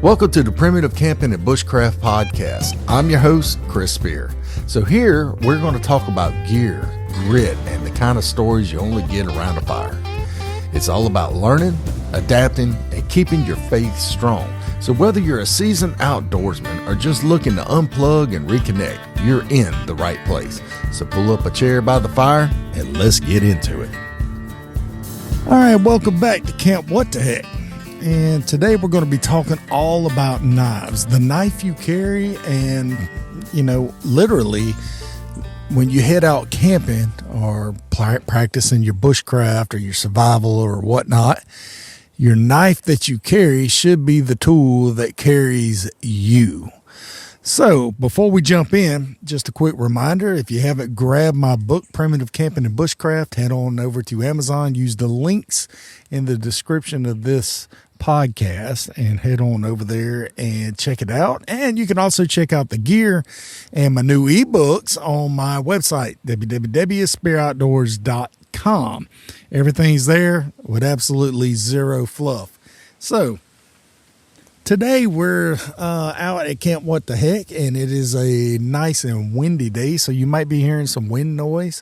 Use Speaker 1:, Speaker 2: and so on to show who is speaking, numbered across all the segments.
Speaker 1: Welcome to the Primitive Camping and Bushcraft Podcast. I'm your host, Chris Spear. So here, we're going to talk about gear, grit, and the kind of stories you only get around a fire. It's all about learning, adapting, and keeping your faith strong. So whether you're a seasoned outdoorsman or just looking to unplug and reconnect, you're in the right place. So pull up a chair by the fire and let's get into it.
Speaker 2: All right, welcome back to Camp Wut-Da-Heck. And today we're going to be talking all about knives, the knife you carry, and, literally when you head out camping or practicing your bushcraft or your survival or whatnot, your knife that you carry should be the tool that carries you. So before we jump in, just a quick reminder, if you haven't grabbed my book, Primitive Camping and Bushcraft, head on over to Amazon, use the links in the description of this podcast and head on over there and check it out. And you can also check out the gear and my new ebooks on my website, www.spearoutdoors.com. Everything's there with absolutely zero fluff. So today we're out at Camp Wut-Da-Heck, and it is a nice and windy day, so you might be hearing some wind noise.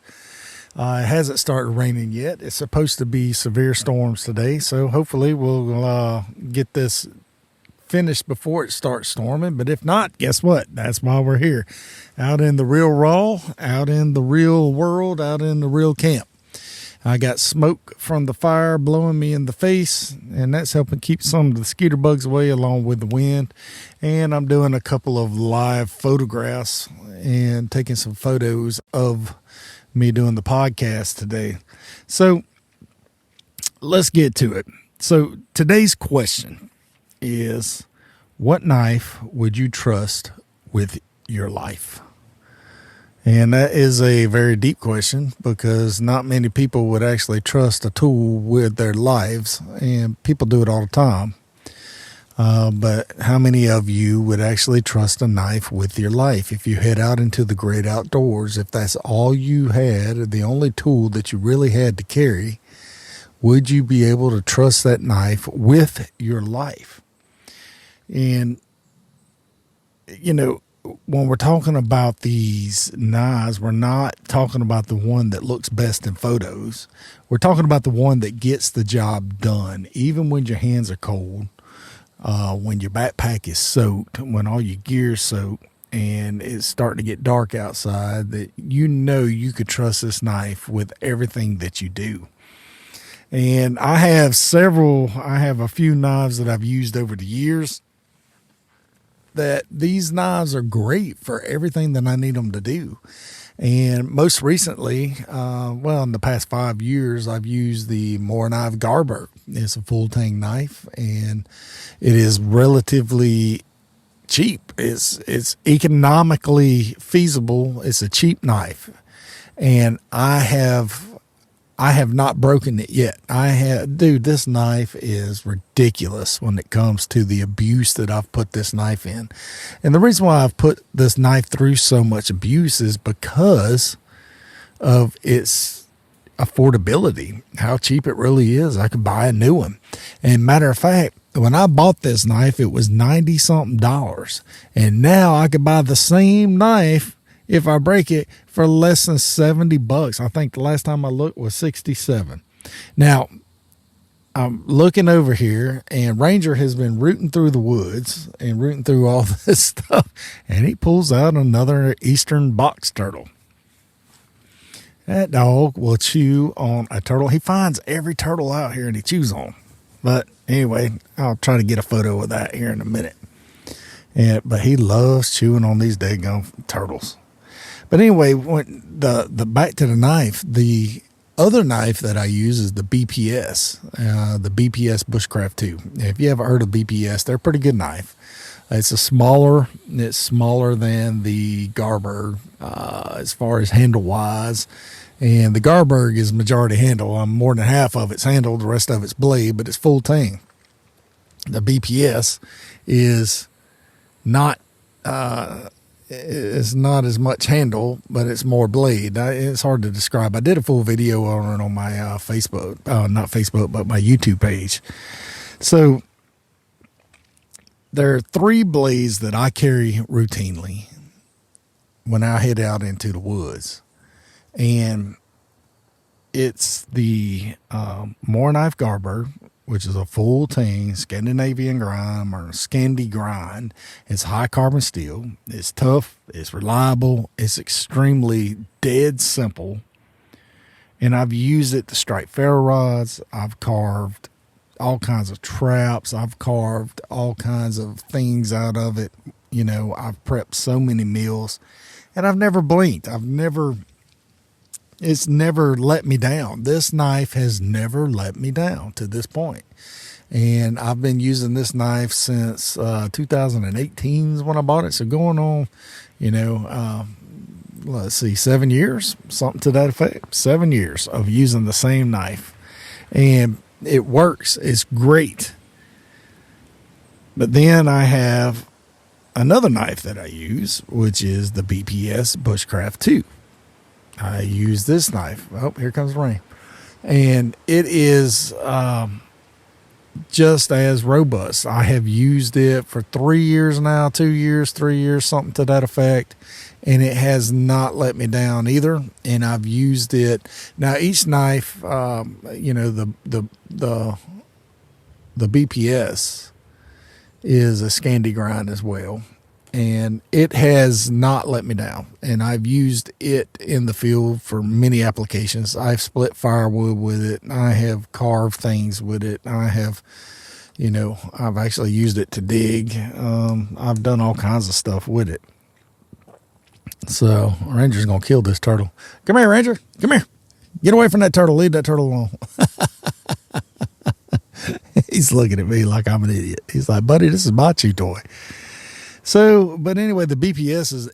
Speaker 2: It hasn't started raining yet. It's supposed to be severe storms today, so hopefully we'll get this finished before it starts storming. But if not, guess what? That's why we're here. Out in the real raw, out in the real world, out in the real camp. I got smoke from the fire blowing me in the face, and that's helping keep some of the mosquito bugs away along with the wind. And I'm doing a couple of live photographs and taking some photos of me doing the podcast today. So let's get to it. So today's question is, what knife would you trust with your life? And that is a very deep question, because not many people would actually trust a tool with their lives, and people do it all the time. But how many of you would actually trust a knife with your life? If you head out into the great outdoors, if that's all you had, the only tool that you really had to carry, would you be able to trust that knife with your life? And, when we're talking about these knives, we're not talking about the one that looks best in photos. We're talking about the one that gets the job done, even when your hands are cold, when your backpack is soaked, when all your gear's soaked, and it's starting to get dark outside, that you could trust this knife with everything that you do. And I have a few knives that I've used over the years, that these knives are great for everything that I need them to do. And most recently, in the past 5 years, I've used the Morakniv Garberg. It's a full tang knife, and it is relatively cheap. It's economically feasible. It's a cheap knife, and I have not broken it yet. This knife is ridiculous when it comes to the abuse that I've put this knife in. And the reason why I've put this knife through so much abuse is because of its affordability, how cheap it really is. I could buy a new one. And matter of fact, when I bought this knife, it was $90-something. And now I could buy the same knife, if I break it, for less than $70. I think the last time I looked was 67. Now, I'm looking over here, and Ranger has been rooting through the woods and rooting through all this stuff, and he pulls out another eastern box turtle. That dog will chew on a turtle. He finds every turtle out here and he chews on. But anyway, I'll try to get a photo of that here in a minute. But he loves chewing on these daggone turtles. But anyway, the back to the knife, the other knife that I use is the BPS, the BPS Bushcraft II. If you haven't heard of BPS, they're a pretty good knife. It's smaller than the Garberg as far as handle wise. And the Garberg is majority handle. More than half of it's handle, the rest of it's blade, but it's full tang. The BPS is not it's not as much handle, but it's more blade. It's hard to describe. I did a full video on it on my Facebook, not Facebook, but my YouTube page. So there are three blades that I carry routinely when I head out into the woods. And it's the Morakniv Garberg, which is a full tang Scandinavian grind or Scandi grind. It's high carbon steel. It's tough. It's reliable. It's extremely dead simple. And I've used it to strike ferro rods. I've carved all kinds of traps. I've carved all kinds of things out of it. You know, I've prepped so many meals, and I've never blinked. It's never let me down. This knife has never let me down to this point. And I've been using this knife since 2018 is when I bought it. So going on, let's see, 7 years, something to that effect. 7 years of using the same knife. And it works. It's great. But then I have another knife that I use, which is the BPS Bushcraft II. I use this knife. Oh, here comes the rain. And it is just as robust. I have used it for 3 years now, 2 years, 3 years, something to that effect. And it has not let me down either. And I've used it. Now, each knife, the BPS is a Scandi grind as well. And it has not let me down. And I've used it in the field for many applications. I've split firewood with it. I have carved things with it. I have, I've actually used it to dig. I've done all kinds of stuff with it. So Ranger's going to kill this turtle. Come here, Ranger. Come here. Get away from that turtle. Leave that turtle alone. He's looking at me like I'm an idiot. He's like, buddy, this is my chew toy. So, but anyway, the BPS is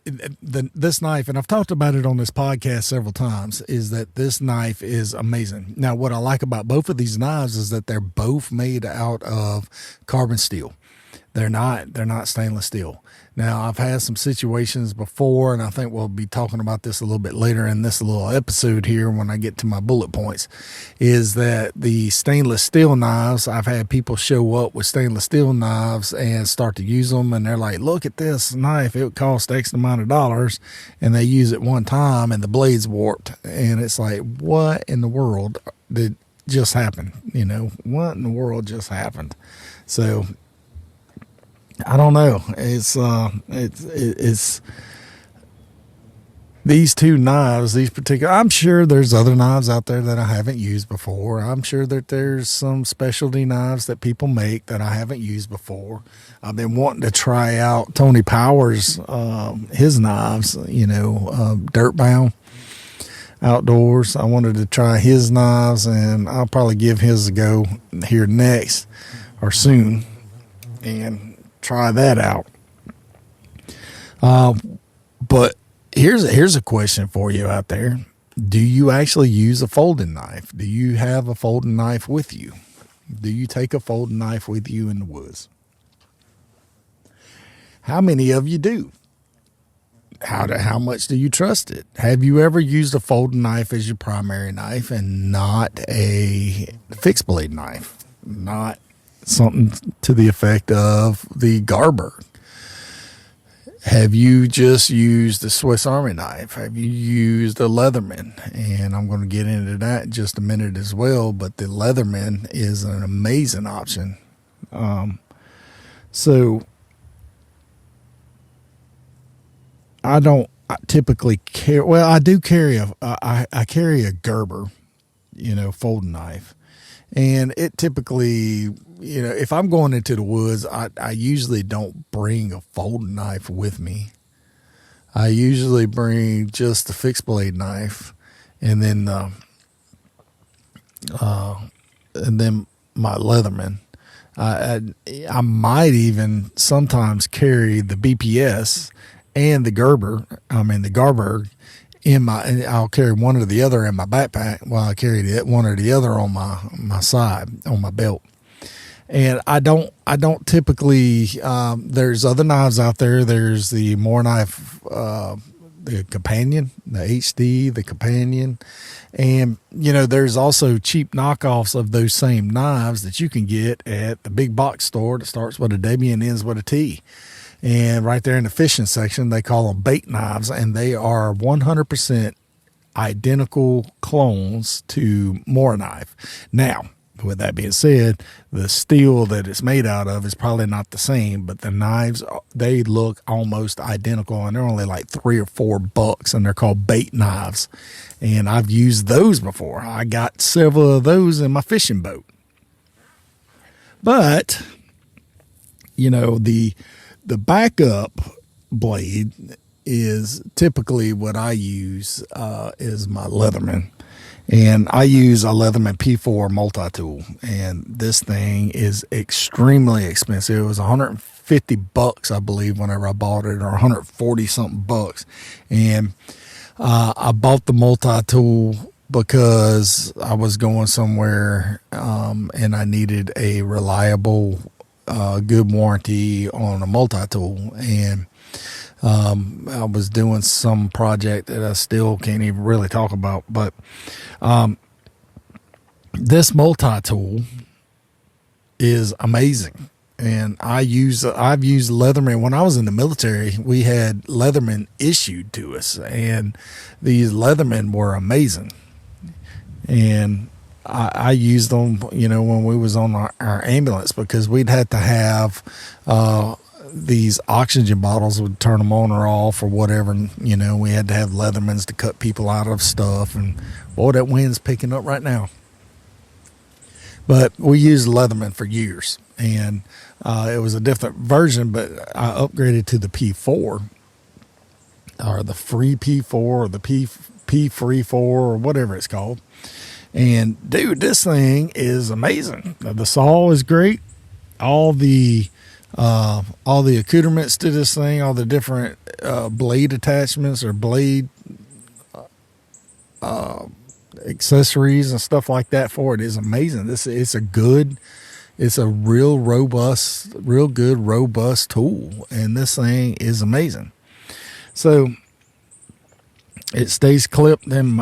Speaker 2: this knife, and I've talked about it on this podcast several times, is that this knife is amazing. Now, what I like about both of these knives is that they're both made out of carbon steel. They're not stainless steel. Now, I've had some situations before, and I think we'll be talking about this a little bit later in this little episode here when I get to my bullet points, is that the stainless steel knives, I've had people show up with stainless steel knives and start to use them, and they're like, look at this knife, it would cost X amount of dollars, and they use it one time, and the blade's warped, and it's like, what in the world did just happen? What in the world just happened? So I don't know. It's these two knives, these particular, I'm sure there's other knives out there that I haven't used before. I'm sure that there's some specialty knives that people make that I haven't used before. I've been wanting to try out Tony Powers, his knives, dirt bound outdoors. I wanted to try his knives, and I'll probably give his a go here next or soon and try that out. But here's a question for you out there. Do you actually use a folding knife? Do you have a folding knife with you? Do you take a folding knife with you in the woods? How many of you do? How much do you trust it? Have you ever used a folding knife as your primary knife and not a fixed blade knife? Not something to the effect of the Garberg. Have you just used the Swiss Army knife? Have you used a Leatherman? And I'm going to get into that in just a minute as well, but the Leatherman is an amazing option. So I don't typically carry, well, I do carry I carry a Gerber, folding knife. And it typically, if I'm going into the woods, I usually don't bring a folding knife with me. I usually bring just the fixed blade knife, and then my Leatherman. I might even sometimes carry the BPS and the Garberg I'll carry one or the other in my backpack while I carry one or the other on my side, on my belt. And I don't typically, there's other knives out there. There's the Morakniv, the Companion, the HD, the Companion. And, there's also cheap knockoffs of those same knives that you can get at the big box store that starts with a W and ends with a T. And right there in the fishing section, they call them bait knives, and they are 100% identical clones to Morakniv. Now, with that being said, the steel that it's made out of is probably not the same, but the knives, they look almost identical, and they're only like $3 or $4, and they're called bait knives. And I've used those before. I got several of those in my fishing boat. But, the backup blade is typically what I use is my Leatherman. And I use a Leatherman P4 multi-tool, and this thing is extremely expensive. It was $150, I believe, whenever I bought it, or 140 something bucks. And I bought the multi-tool because I was going somewhere, and I needed a reliable, good warranty on a multi-tool. And I was doing some project that I still can't even really talk about, but this multi-tool is amazing. And I've used Leatherman. When I was in the military, we had Leatherman issued to us, and these Leatherman were amazing. And I used them, when we was on our ambulance, because we'd had to have these oxygen bottles, would turn them on or off or whatever. And, we had to have Leathermans to cut people out of stuff. And boy, that wind's picking up right now. But we used Leatherman for years, and it was a different version, but I upgraded to the P4, or the free P4, or the P free 4, or whatever it's called. And dude, this thing is amazing. The saw is great. All the accoutrements to this thing, all the different blade attachments or blade accessories and stuff like that for it is amazing. It's a real good robust tool, and this thing is amazing. So it stays clipped in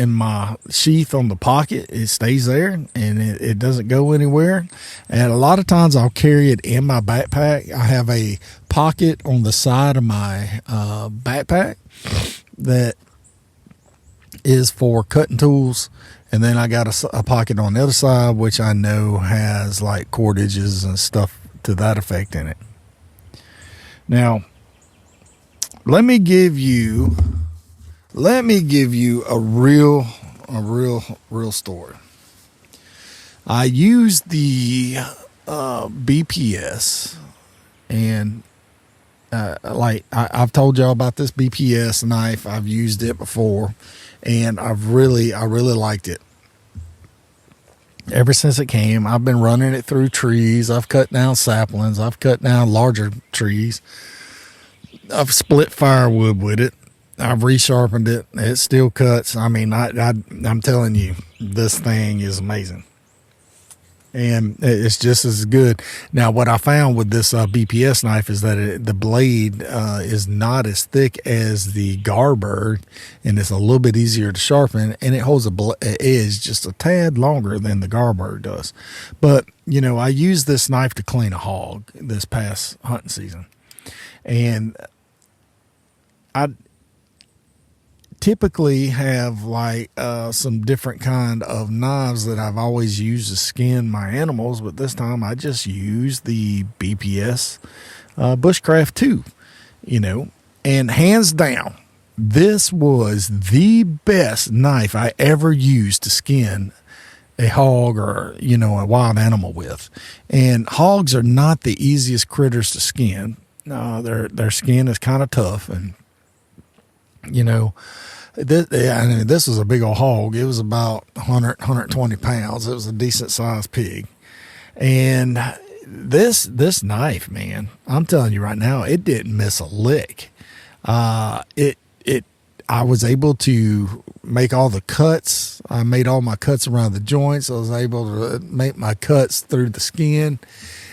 Speaker 2: my sheath on the pocket. It stays there, and it doesn't go anywhere. And a lot of times I'll carry it in my backpack. I have a pocket on the side of my backpack that is for cutting tools, and then I got a pocket on the other side which I know has like cordages and stuff to that effect in it. Now, let me give you a real story. I used the BPS, and I've told y'all about this BPS knife. I've used it before, and I really liked it. Ever since it came, I've been running it through trees. I've cut down saplings. I've cut down larger trees. I've split firewood with it. I've resharpened it. It still cuts. I mean, I'm telling you, this thing is amazing. And it's just as good. Now, what I found with this BPS knife is that the blade is not as thick as the Garberg, and it's a little bit easier to sharpen, and it holds an edge just a tad longer than the Garberg does. But, I used this knife to clean a hog this past hunting season. And I typically have some different kind of knives that I've always used to skin my animals, but this time I just used the BPS Bushcraft II, and hands down, this was the best knife I ever used to skin a hog or, a wild animal with. And hogs are not the easiest critters to skin. Their skin is kind of tough, and this was a big old hog. It was about 120 pounds. It was a decent sized pig. And this knife, man, I'm telling you right now, it didn't miss a lick. I was able to make all the cuts. I made all my cuts around the joints. I was able to make my cuts through the skin.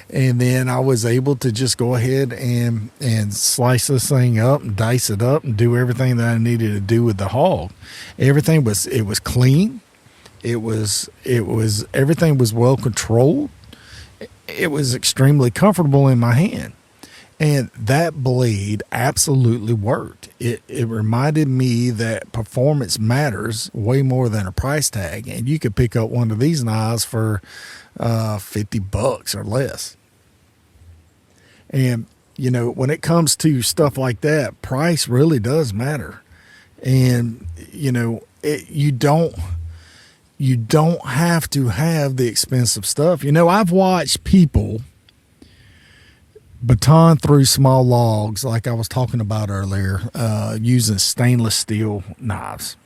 Speaker 2: And then I was able to just go ahead and slice this thing up and dice it up and do everything that I needed to do with the hog. It was clean. Everything was well controlled. It was extremely comfortable in my hand. And that blade absolutely worked. It reminded me that performance matters way more than a price tag. And you could pick up one of these knives for $50 or less. And, you know, when it comes to stuff like that, price really does matter. And, you know, you don't have to have the expensive stuff. You know, I've watched people baton through small logs, like I was talking about earlier, using stainless steel knives,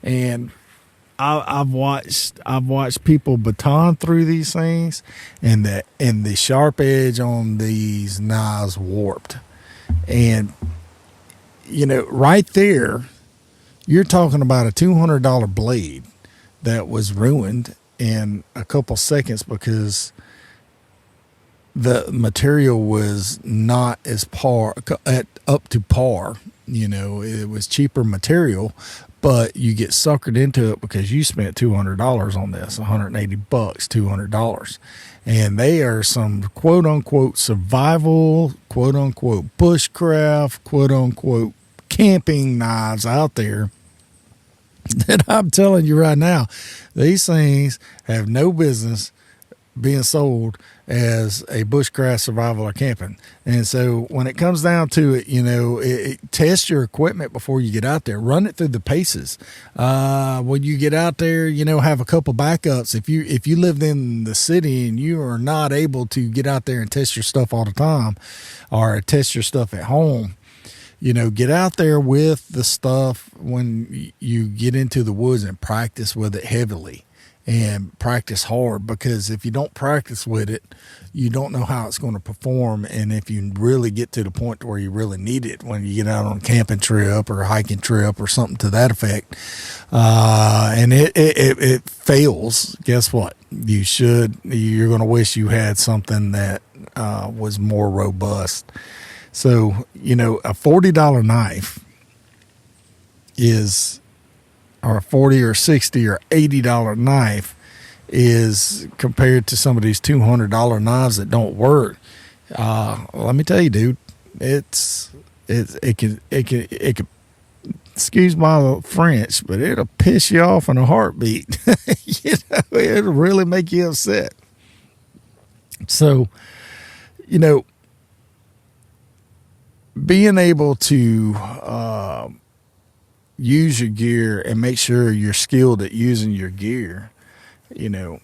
Speaker 2: and I've watched people baton through these things, and the sharp edge on these knives warped, and you know, right there, you're talking about a $200 blade that was ruined in a couple seconds because the material was not up to par. You know, it was cheaper material, but you get suckered into it because you spent $200 on this, $180, $200. And they are some quote unquote survival, quote unquote bushcraft, quote unquote camping knives out there that I'm telling you right now, these things have no business being sold as a bushcraft, survival, or camping. And so when it comes down to it, you know, test your equipment before you get out there. Run it through the paces. When you get out there, you know, have a couple backups. If you lived in the city and you are not able to get out there and test your stuff all the time, or test your stuff at home, you know, get out there with the stuff when you get into the woods and practice with it heavily. And practice hard, because if you don't practice with it, you don't know how it's going to perform. And if you really get to the point to where you really need it when you get out on a camping trip or a hiking trip or something to that effect, and it fails, guess what? You're going to wish you had something that was more robust. So, you know, a $40 knife is, or a $40 or $60 or $80 knife is, compared to some of these $200 knives that don't work. Let me tell you, dude, it can excuse my French, but it'll piss you off in a heartbeat. You know, it'll really make you upset. So, you know, being able to use your gear and make sure you're skilled at using your gear, you know,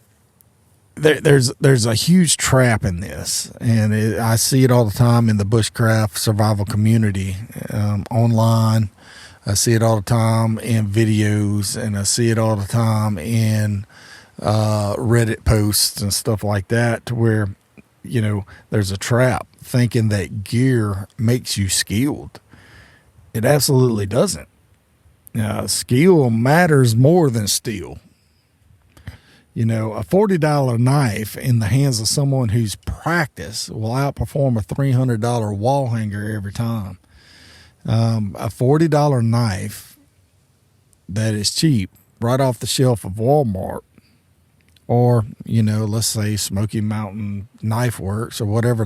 Speaker 2: there's a huge trap in this, and I see it all the time in the bushcraft survival community, online. I see it all the time in videos, and I see it all the time in Reddit posts and stuff like that, to where, you know, there's a trap thinking that gear makes you skilled. It absolutely doesn't. Skill matters more than steel. You know, a $40 knife in the hands of someone who's practiced will outperform a $300 wall hanger every time. A $40 knife that is cheap right off the shelf of Walmart, or, you know, let's say Smoky Mountain Knife Works, or whatever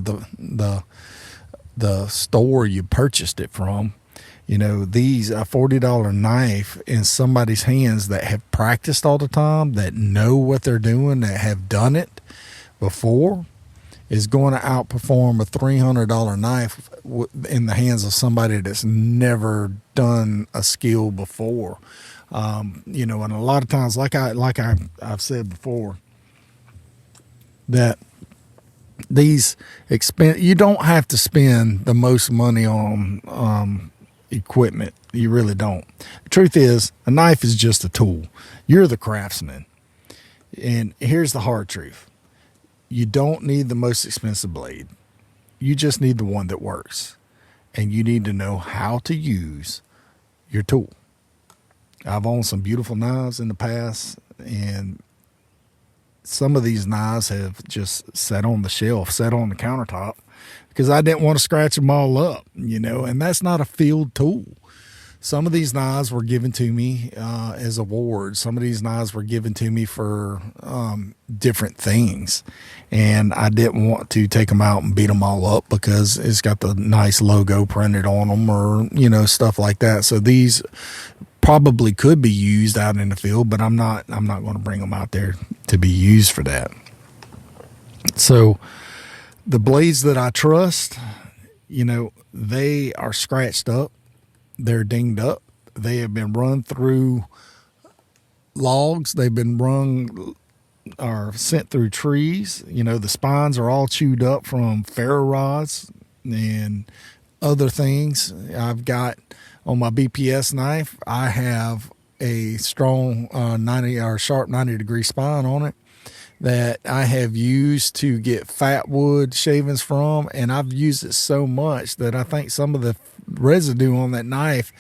Speaker 2: the store you purchased it from. You know, a $40 knife in somebody's hands that have practiced all the time, that know what they're doing, that have done it before, is going to outperform a $300 knife in the hands of somebody that's never done a skill before. You know, and a lot of times, like I've said before, that you don't have to spend the most money on equipment. You really don't. The truth is, a knife is just a tool. You're the craftsman. And here's the hard truth. You don't need the most expensive blade. You just need the one that works. And you need to know how to use your tool. I've owned some beautiful knives in the past, and some of these knives have just sat on the shelf, sat on the countertop, because I didn't want to scratch them all up, and that's not a field tool. Some of these knives were given to me as awards. Some of these knives were given to me for different things. And I didn't want to take them out and beat them all up because it's got the nice logo printed on them or, stuff like that. So these probably could be used out in the field, but I'm not going to bring them out there to be used for that. So the blades that I trust, they are scratched up. They're dinged up. They have been run through logs. They've been run or sent through trees. The spines are all chewed up from ferro rods and other things. I've got on my BPS knife, I have a strong 90 or sharp 90-degree spine on it that I have used to get fat wood shavings from, and I've used it so much that I think some of the residue on that knife,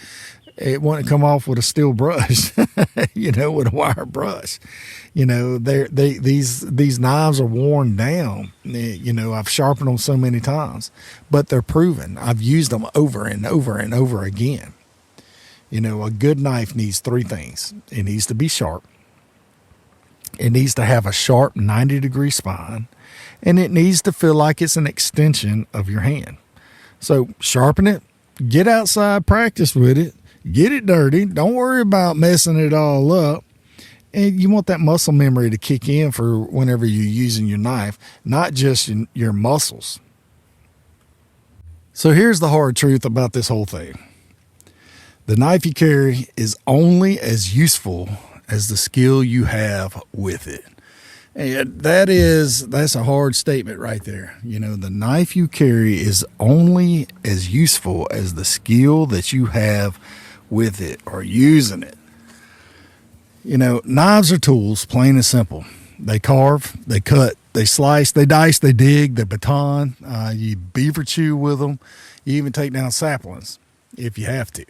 Speaker 2: it wouldn't come off with a steel brush, with a wire brush. These knives are worn down. I've sharpened them so many times, but they're proven. I've used them over and over and over again. A good knife needs three things. It needs to be sharp. It needs to have a sharp 90-degree spine, and it needs to feel like it's an extension of your hand. So sharpen it, get outside, practice with it, get it dirty. Don't worry about messing it all up. And you want that muscle memory to kick in for whenever you're using your knife, not just your muscles. So here's the hard truth about this whole thing. The knife you carry is only as useful as the skill you have with it. And that's a hard statement right there. The knife you carry is only as useful as the skill that you have with it or using it. Knives are tools, plain and simple. They carve, they cut, they slice, they dice, they dig, they baton. You beaver chew with them. You even take down saplings if you have to.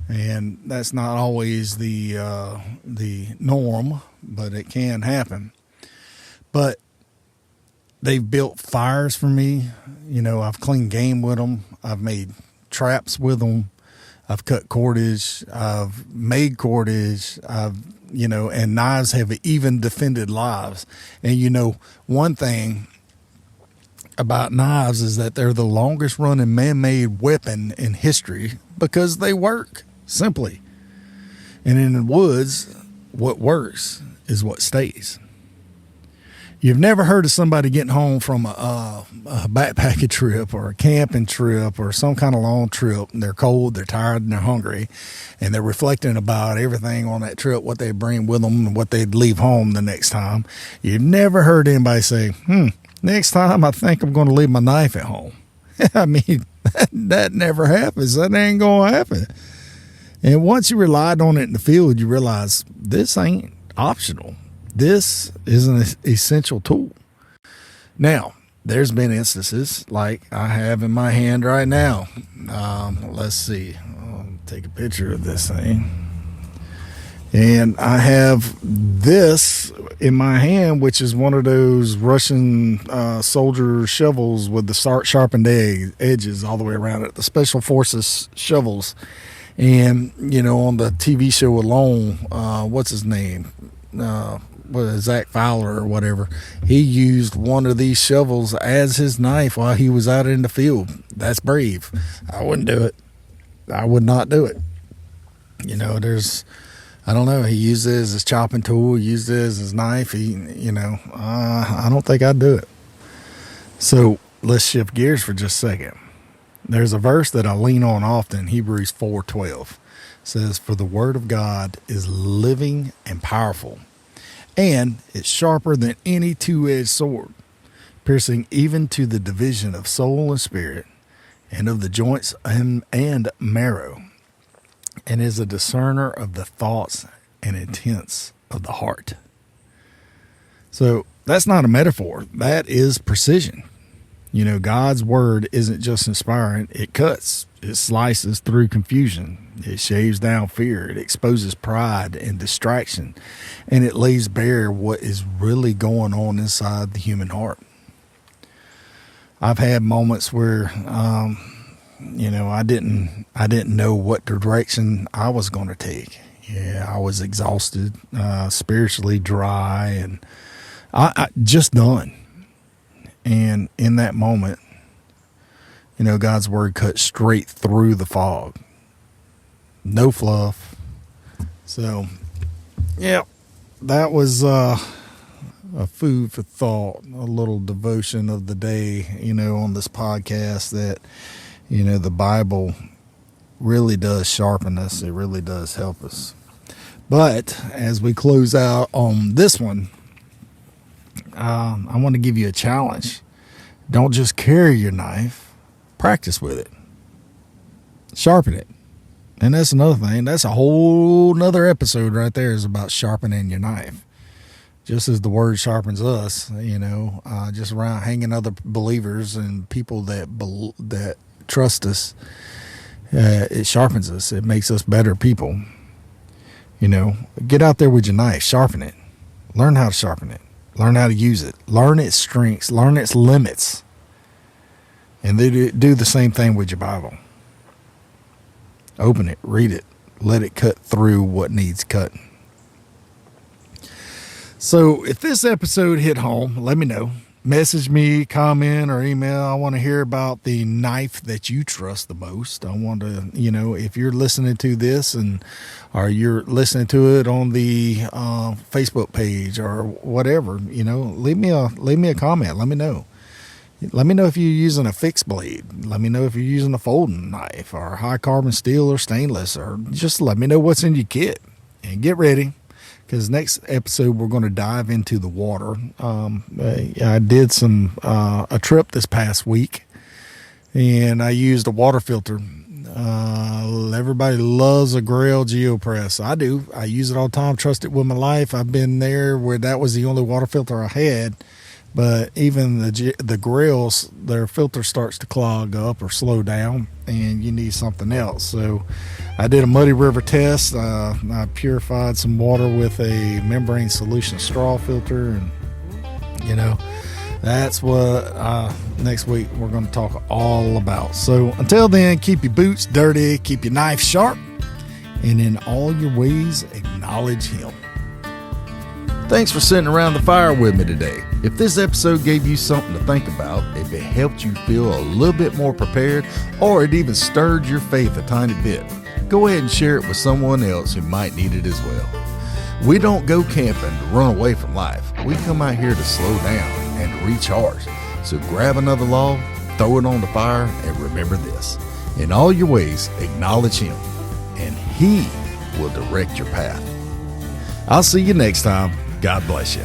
Speaker 2: And that's not always the norm, but it can happen. But they've built fires for me. I've cleaned game with them. I've made traps with them. I've cut cordage. I've made cordage. And knives have even defended lives. And one thing about knives is that they're the longest running man-made weapon in history because they work. Simply. And in the woods, what works is what stays. You've never heard of somebody getting home from a backpacking trip or a camping trip or some kind of long trip, and they're cold, they're tired, and they're hungry, and they're reflecting about everything on that trip, what they bring with them and what they'd leave home the next time. You've never heard anybody say, next time I think I'm going to leave my knife at home. I mean, that never happens. That ain't going to happen. And once you relied on it in the field, you realize this ain't optional. This is an essential tool. Now, there's been instances like I have in my hand right now. Let's see. I'll take a picture of this thing. And I have this in my hand, which is one of those Russian soldier shovels with the sharpened edges all the way around it, the Special Forces shovels. And, on the TV show alone, what's his name? Zach Fowler or whatever. He used one of these shovels as his knife while he was out in the field. That's brave. I wouldn't do it. I would not do it. I don't know. He used it as his chopping tool, used it as his knife. I don't think I'd do it. So let's shift gears for just a second. There's a verse that I lean on often, Hebrews 4:12. Says, "For the word of God is living and powerful, and it's sharper than any two-edged sword, piercing even to the division of soul and spirit, and of the joints and marrow, and is a discerner of the thoughts and intents of the heart." So that's not a metaphor. That is precision. God's word isn't just inspiring. It cuts. It slices through confusion. It shaves down fear. It exposes pride and distraction. And it lays bare what is really going on inside the human heart. I've had moments where, I didn't know what direction I was going to take. Yeah, I was exhausted, spiritually dry, and I just done. And in that moment, God's word cut straight through the fog. No fluff. So, yeah, that was a food for thought, a little devotion of the day, on this podcast that, the Bible really does sharpen us. It really does help us. But as we close out on this one, I want to give you a challenge. Don't just carry your knife, practice with it. Sharpen it. And that's another thing. That's a whole nother episode right there, is about sharpening your knife. Just as the word sharpens us, just around hanging other believers and people that trust us, it sharpens us. It makes us better people. Get out there with your knife, sharpen it. Learn how to sharpen it. Learn how to use it. Learn its strengths. Learn its limits. And they do the same thing with your Bible. Open it. Read it. Let it cut through what needs cutting. So if this episode hit home, let me know. Message me, comment, or email. I want to hear about the knife that you trust the most. I want to, if you're listening to this or you're listening to it on the Facebook page or whatever, leave me a comment. Let me know. Let me know if you're using a fixed blade. Let me know if you're using a folding knife or high carbon steel or stainless, or just let me know what's in your kit. And get ready, because next episode we're going to dive into the water. I did a trip this past week, and I used a water filter. Everybody loves a Grail GeoPress. I do. I use it all the time. Trust it with my life. I've been there where that was the only water filter I had. But even the Grails, their filter starts to clog up or slow down, and you need something else. So I did a Muddy River test. I purified some water with a membrane solution straw filter, and that's what next week we're going to talk all about. So until then, keep your boots dirty, keep your knife sharp, and in all your ways acknowledge Him.
Speaker 1: Thanks for sitting around the fire with me today. If this episode gave you something to think about, if it helped you feel a little bit more prepared, or it even stirred your faith a tiny bit, go ahead and share it with someone else who might need it as well. We don't go camping to run away from life. We come out here to slow down and to recharge. So grab another log, throw it on the fire, and remember this: in all your ways, acknowledge Him, and He will direct your path. I'll see you next time. God bless you.